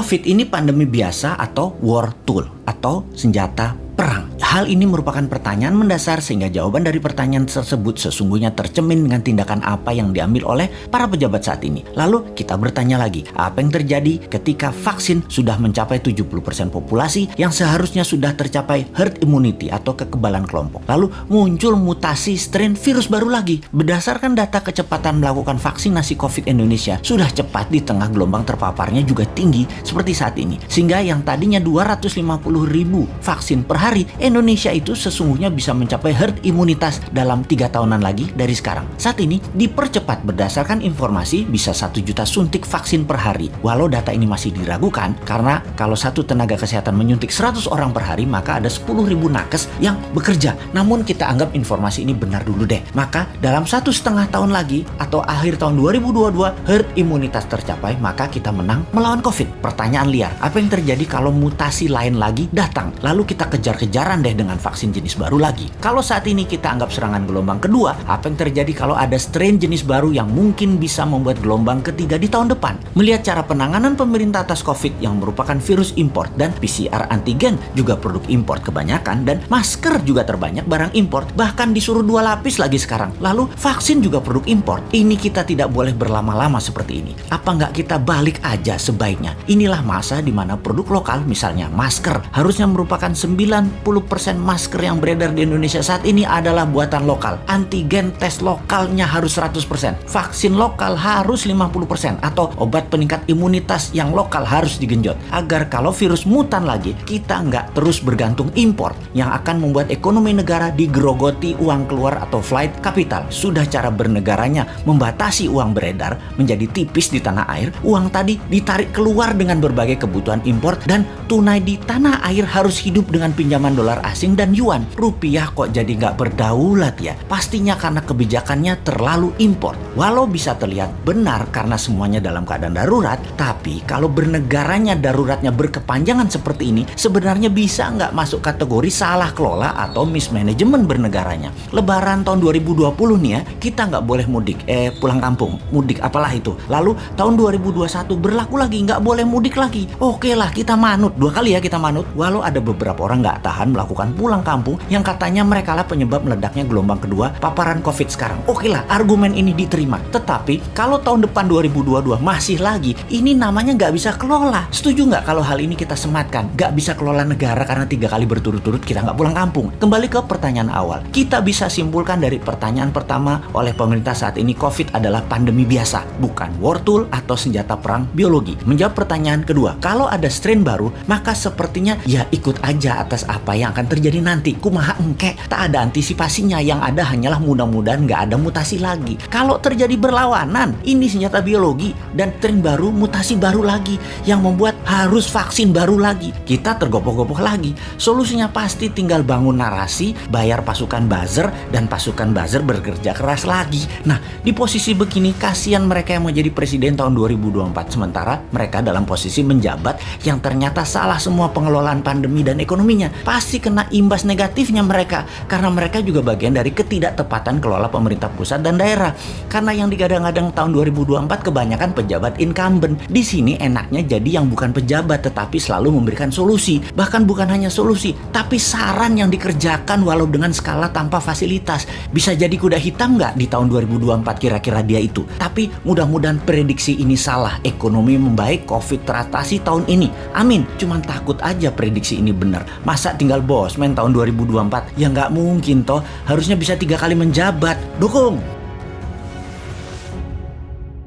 COVID ini pandemi biasa atau war tool atau senjata perang? Hal ini merupakan pertanyaan mendasar sehingga jawaban dari pertanyaan tersebut sesungguhnya tercermin dengan tindakan apa yang diambil oleh para pejabat saat ini. Lalu kita bertanya lagi, apa yang terjadi ketika vaksin sudah mencapai 70% populasi yang seharusnya sudah tercapai herd immunity atau kekebalan kelompok. Lalu muncul mutasi strain virus baru lagi. Berdasarkan data kecepatan melakukan vaksinasi COVID Indonesia sudah cepat di tengah gelombang terpaparnya juga tinggi seperti saat ini. Sehingga yang tadinya 250.000 vaksin per hari, Indonesia itu sesungguhnya bisa mencapai herd imunitas dalam 3 tahunan lagi dari sekarang. Saat ini dipercepat berdasarkan informasi bisa 1 juta suntik vaksin per hari. Walau data ini masih diragukan karena kalau satu tenaga kesehatan menyuntik 100 orang per hari maka ada 10.000 nakes yang bekerja. Namun kita anggap informasi ini benar dulu deh. Maka dalam 1,5 tahun lagi atau akhir tahun 2022 herd imunitas tercapai maka kita menang melawan COVID. Pertanyaan liar, apa yang terjadi kalau mutasi lain lagi datang? Lalu kita kejar-kejaran deh dengan vaksin jenis baru lagi. Kalau saat ini kita anggap serangan gelombang kedua, apa yang terjadi kalau ada strain jenis baru yang mungkin bisa membuat gelombang ketiga di tahun depan? Melihat cara penanganan pemerintah atas COVID yang merupakan virus import dan PCR antigen juga produk import kebanyakan dan masker juga terbanyak barang import, bahkan disuruh 2 lapis lagi sekarang. Lalu vaksin juga produk import. Ini kita tidak boleh berlama-lama seperti ini. Apa nggak kita balik aja sebaiknya? Inilah masa di mana produk lokal, misalnya masker, harusnya merupakan 90% masker yang beredar di Indonesia saat ini adalah buatan lokal. Antigen tes lokalnya harus 100%. Vaksin lokal harus 50%. Atau obat peningkat imunitas yang lokal harus digenjot. Agar kalau virus mutan lagi, kita nggak terus bergantung impor yang akan membuat ekonomi negara digerogoti uang keluar atau flight capital. Sudah cara bernegaranya membatasi uang beredar menjadi tipis di tanah air, uang tadi ditarik keluar dengan berbagai kebutuhan impor dan tunai di tanah air harus hidup dengan pinjaman dolar asing dan yuan. Rupiah kok jadi nggak berdaulat ya? Pastinya karena kebijakannya terlalu impor. Walau bisa terlihat benar karena semuanya dalam keadaan darurat, tapi kalau bernegaranya daruratnya berkepanjangan seperti ini, sebenarnya bisa nggak masuk kategori salah kelola atau mismanagement bernegaranya. Lebaran tahun 2020 nih ya, kita nggak boleh mudik, pulang kampung, mudik apalah itu. Lalu tahun 2021 berlaku lagi, nggak boleh mudik lagi. Oke lah, kita manut, 2 kali ya kita manut. Walau ada beberapa orang nggak tahan melakukan pulang kampung yang katanya mereka lah penyebab meledaknya gelombang kedua paparan COVID sekarang. Oke lah, argumen ini diterima. Tetapi kalau tahun depan 2022 masih lagi, ini namanya nggak bisa kelola. Setuju nggak kalau hal ini kita sematkan? Nggak bisa kelola negara karena 3 kali berturut-turut kita nggak pulang kampung. Kembali ke pertanyaan awal. Kita bisa simpulkan dari pertanyaan pertama oleh pemerintah saat ini, COVID adalah pandemi biasa, bukan war tool atau senjata perang biologi. Menjawab pertanyaan kedua, kalau ada strain baru, maka sepertinya ya ikut aja atas apa yang akan terjadi nanti. Kumaha engke, tak ada antisipasinya, yang ada hanyalah mudah-mudahan nggak ada mutasi lagi. Kalau terjadi berlawanan, ini senjata biologi dan strain baru, mutasi baru lagi yang membuat harus vaksin baru lagi. Kita tergopoh-gopoh lagi. Solusinya pasti tinggal bangun narasi, bayar pasukan buzzer, dan pasukan buzzer bekerja keras lagi. Nah, di posisi begini kasihan mereka yang mau jadi presiden tahun 2024, sementara mereka dalam posisi menjabat yang ternyata salah semua pengelolaan pandemi dan ekonominya. Pasti kena imbas negatifnya mereka karena mereka juga bagian dari ketidaktepatan kelola pemerintah pusat dan daerah. Karena yang digadang-gadang tahun 2024 kebanyakan pejabat incumbent. Di sini enaknya jadi yang bukan pejabat tetapi selalu memberikan solusi. Bahkan bukan hanya solusi, tapi saran yang dikerjakan walau dengan skala tanpa fasilitas. Bisa jadi kuda hitam nggak di tahun 2024 kira-kira dia itu. Tapi mudah-mudahan prediksi ini salah. Ekonomi membaik, COVID teratasi tahun ini. Amin. Cuman takut aja prediksi ini benar. Masa tinggal bosman tahun 2024? Ya nggak mungkin toh. Harusnya bisa 3 kali menjabat. Dukung!